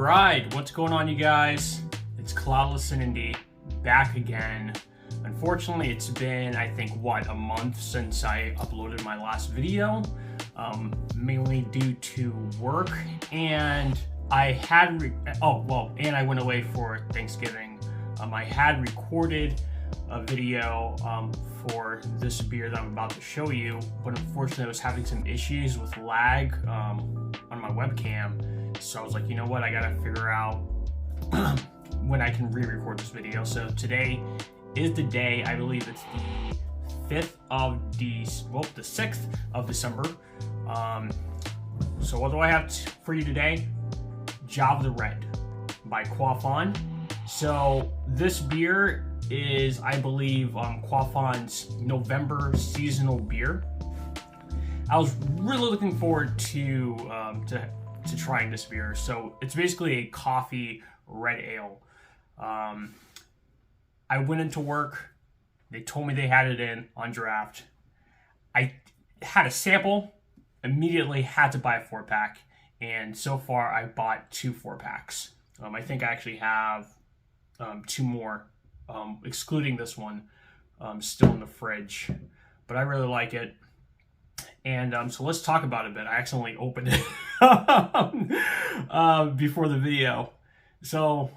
Alright, what's going on, you guys? It's Klaudless and Indy back again. Unfortunately, it's been, I think, a month since I uploaded my last video, mainly due to work, and I had, and I went away for Thanksgiving. I had recorded a video for this beer that I'm about to show you, but unfortunately I was having some issues with lag on my webcam, so I was like, you know what, I gotta figure out when I can re-record this video. So today is the day, I believe it's the 6th of December. So what do I have for you today? Java the Red by Quaff On. So this beer is, I believe, Quaff On's November seasonal beer. I was really looking forward to trying this beer. So it's basically a coffee red ale. I went into work. They told me they had it in on draft. I had a sample, immediately had to buy a 4-pack, and so far I bought 2 4-packs. I think I actually have 2 more, excluding this one, still in the fridge, but I really like it. And so let's talk about it a bit. I accidentally opened it before the video. So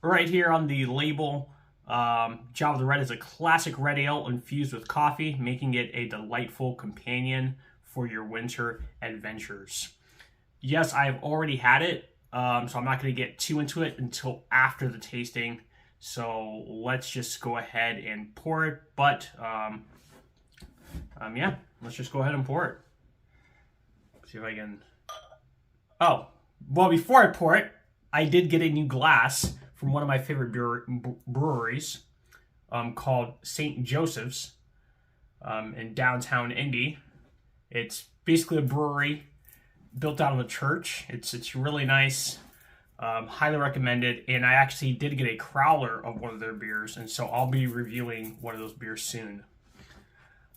right here on the label, Java the Red is a classic red ale infused with coffee, making it a delightful companion for your winter adventures. Yes, I've already had it, so I'm not going to get too into it until after the tasting. So let's just go ahead and pour it. But yeah, let's just go ahead and pour it. See if I can. Oh, well, before I pour it, I did get a new glass from one of my favorite breweries called St. Joseph's in downtown Indy. It's basically a brewery built out of a church. It's really nice. Highly recommended. And I actually did get a crowler of one of their beers, and so I'll be reviewing one of those beers soon.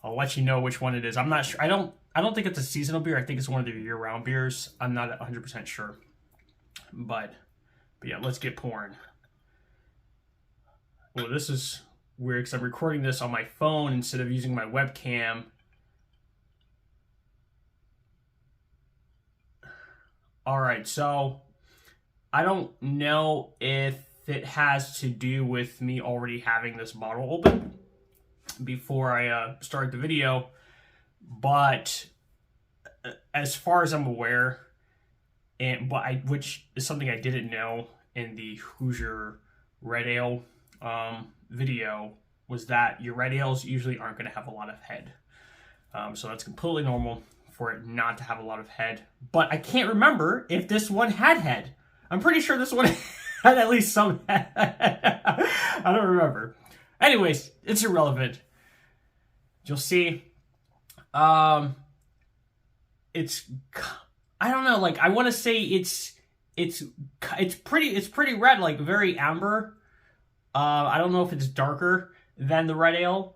I'll let you know which one it is. I'm not sure. I don't think it's a seasonal beer. I think it's one of their year-round beers. I'm not 100% sure. But yeah, let's get pouring. Well, this is weird because I'm recording this on my phone instead of using my webcam. Alright, so I don't know if it has to do with me already having this bottle open before I start the video, but as far as I'm aware, which is something I didn't know in the Hoosier Red Ale video, was that your red ales usually aren't going to have a lot of head. So that's completely normal for it not to have a lot of head. But I can't remember if this one had head. I'm pretty sure this one had at least some head. I don't remember. Anyways, it's irrelevant. You'll see. It's, I don't know, like, I want to say it's pretty red, like very amber. I don't know if it's darker than the red ale,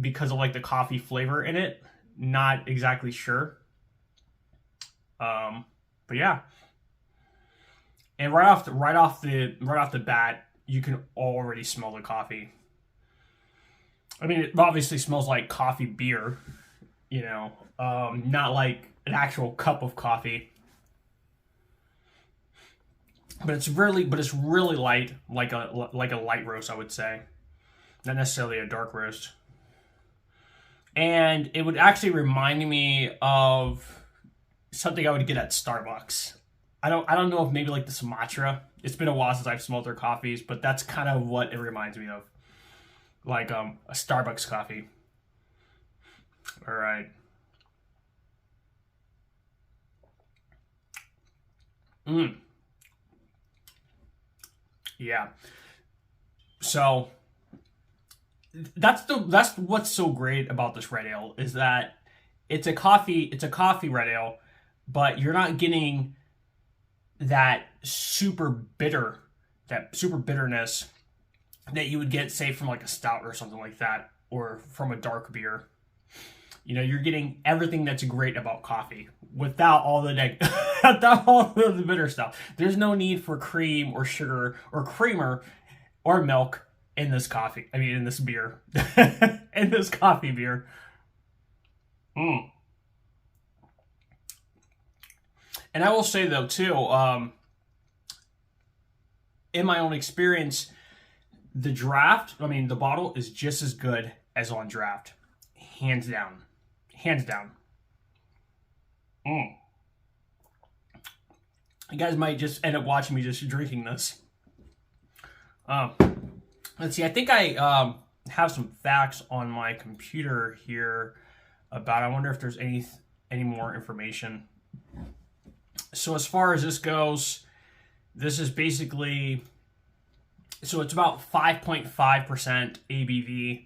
because of like the coffee flavor in it. Not exactly sure. But yeah. And right off the bat, you can already smell the coffee. I mean, it obviously smells like coffee beer, you know, not like an actual cup of coffee. But it's really light, like a light roast, I would say, not necessarily a dark roast. And it would actually remind me of something I would get at Starbucks. I don't know if maybe like the Sumatra. It's been a while since I've smelled their coffees, but that's kind of what it reminds me of. Like a Starbucks coffee. All right. Yeah. So that's what's so great about this red ale, is that it's a coffee red ale, but you're not getting that super bitterness that you would get, say, from like a stout or something like that, or from a dark beer. You know, you're getting everything that's great about coffee without all the without all the bitter stuff. There's no need for cream or sugar or creamer or milk in this coffee. I mean, in this beer, in this coffee beer. And I will say though too, in my own experience, the draft, I mean, the bottle is just as good as on draft, hands down. Hands down. You guys might just end up watching me just drinking this. Let's see. I think I have some facts on my computer here about. I wonder if there's any more information. So as far as this goes, this is basically. So it's about 5.5% ABV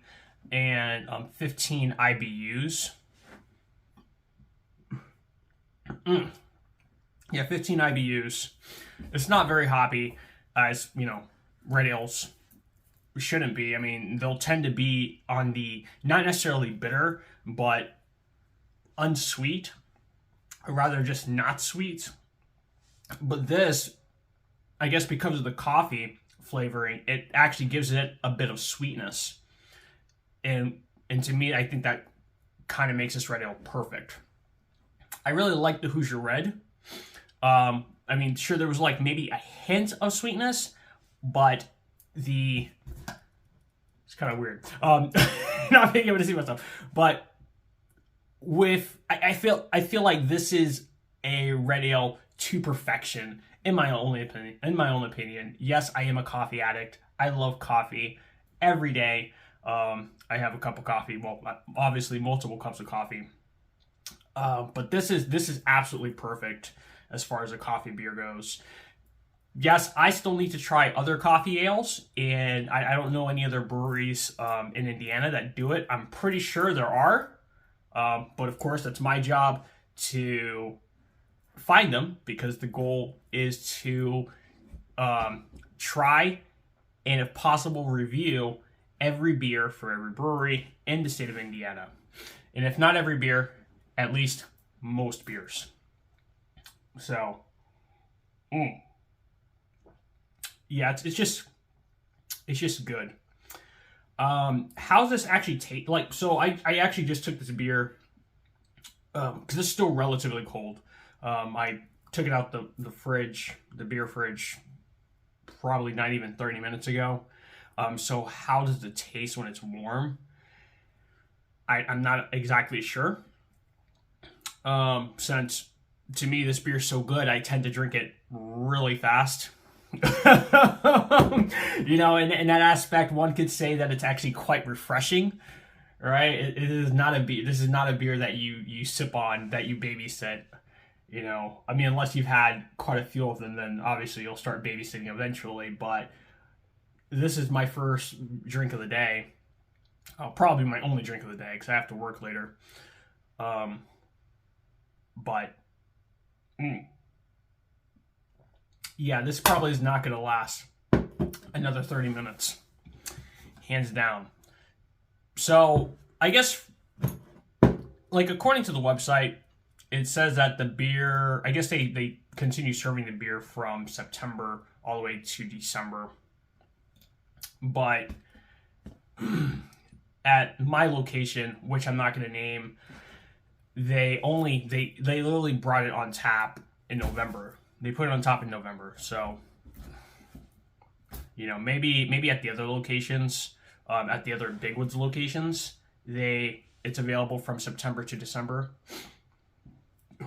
and 15 IBUs. Yeah, 15 IBUs. It's not very hoppy, as you know, red ales shouldn't be. I mean, they'll tend to be on the not necessarily bitter, but unsweet, or rather just not sweet. But this, I guess, because of the coffee flavoring, it actually gives it a bit of sweetness, and to me, I think that kind of makes this red ale perfect. I really like the Hoosier Red. I mean, sure, there was like maybe a hint of sweetness, but it's kind of weird. Not being able to see myself, but I feel like this is a red ale to perfection in my own opinion. Yes, I am a coffee addict. I love coffee every day. I have a cup of coffee. Well, obviously multiple cups of coffee. But this is absolutely perfect as far as a coffee beer goes. Yes, I still need to try other coffee ales, and I don't know any other breweries in Indiana that do it. I'm pretty sure there are, but of course that's my job to find them, because the goal is to try and, if possible, review every beer for every brewery in the state of Indiana. And if not every beer, at least most beers. So, yeah, it's just good. How's this actually taste? Like, so I actually just took this beer because it's still relatively cold. I took it out the fridge, the beer fridge, probably not even 30 minutes ago. So how does it taste when it's warm? I'm not exactly sure. Since to me this beer is so good, I tend to drink it really fast. You know, in that aspect, one could say that it's actually quite refreshing, right? It is not a beer. This is not a beer that you sip on, that you babysit. You know, I mean, unless you've had quite a few of them, then obviously you'll start babysitting eventually. But this is my first drink of the day. Probably my only drink of the day, because I have to work later. But yeah, this probably is not going to last another 30 minutes, hands down. So I guess, like, according to the website, it says that the beer, I guess they continue serving the beer from September all the way to December. But at my location, which I'm not going to name, they literally brought it on tap in November. They put it on top in November. So, you know, maybe at the other locations, at the other Big Woods locations, it's available from September to December.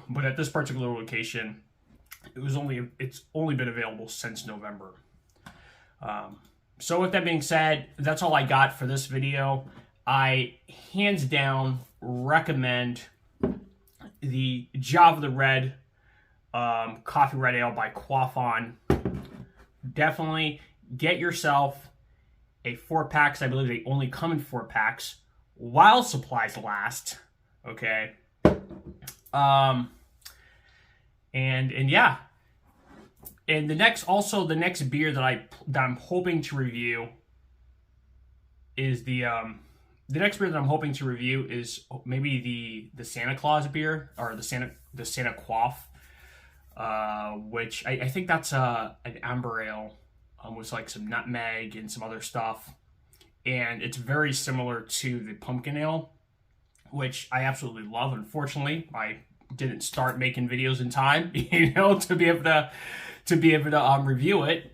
But at this particular location, it's only been available since November. So with that being said, that's all I got for this video. I hands down recommend the Java the Red Coffee Red Ale by Quaff On. Definitely get yourself a 4-pack. I believe they only come in 4-packs while supplies last. Okay. And yeah. And the next beer that I'm hoping to review is the the next beer that I'm hoping to review is maybe the Santa Claus beer, or the Santa Quaff, which I think that's an amber ale with like some nutmeg and some other stuff, and it's very similar to the pumpkin ale, which I absolutely love. Unfortunately, I didn't start making videos in time, to be able to review it.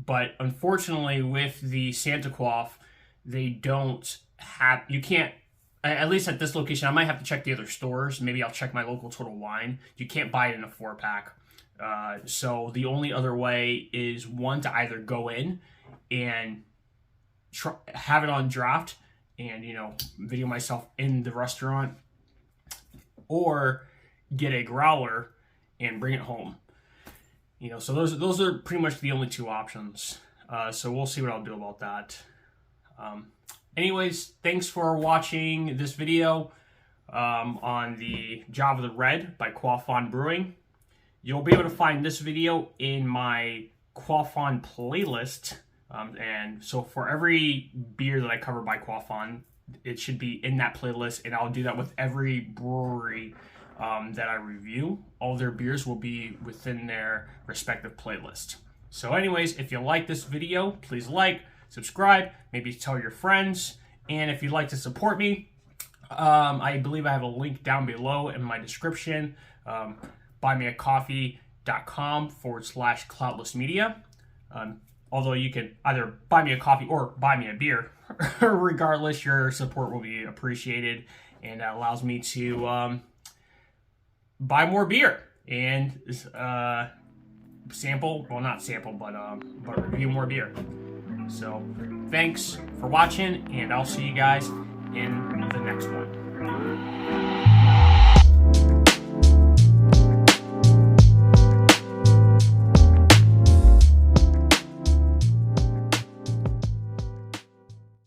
But unfortunately, with the Santa Quaff, they don't have. You can't. At least at this location, I might have to check the other stores. Maybe I'll check my local Total Wine. You can't buy it in a 4-pack. So the only other way is one to either go in and have it on draft and video myself in the restaurant, or get a growler and bring it home. So those are pretty much the only two options. So we'll see what I'll do about that. Anyways, thanks for watching this video on the Java the Red by Quaff On Brewing. You'll be able to find this video in my Quaff On playlist. And so for every beer that I cover by Quaff On, it should be in that playlist, and I'll do that with every brewery that I review. All their beers will be within their respective playlist. So anyways, if you like this video, please like, subscribe, maybe tell your friends, and if you'd like to support me, I believe I have a link down below in my description, buymeacoffee.com/Klaudless Media. Although you can either buy me a coffee or buy me a beer. Regardless, your support will be appreciated, and that allows me to buy more beer and review more beer. So thanks for watching, and I'll see you guys in the next one.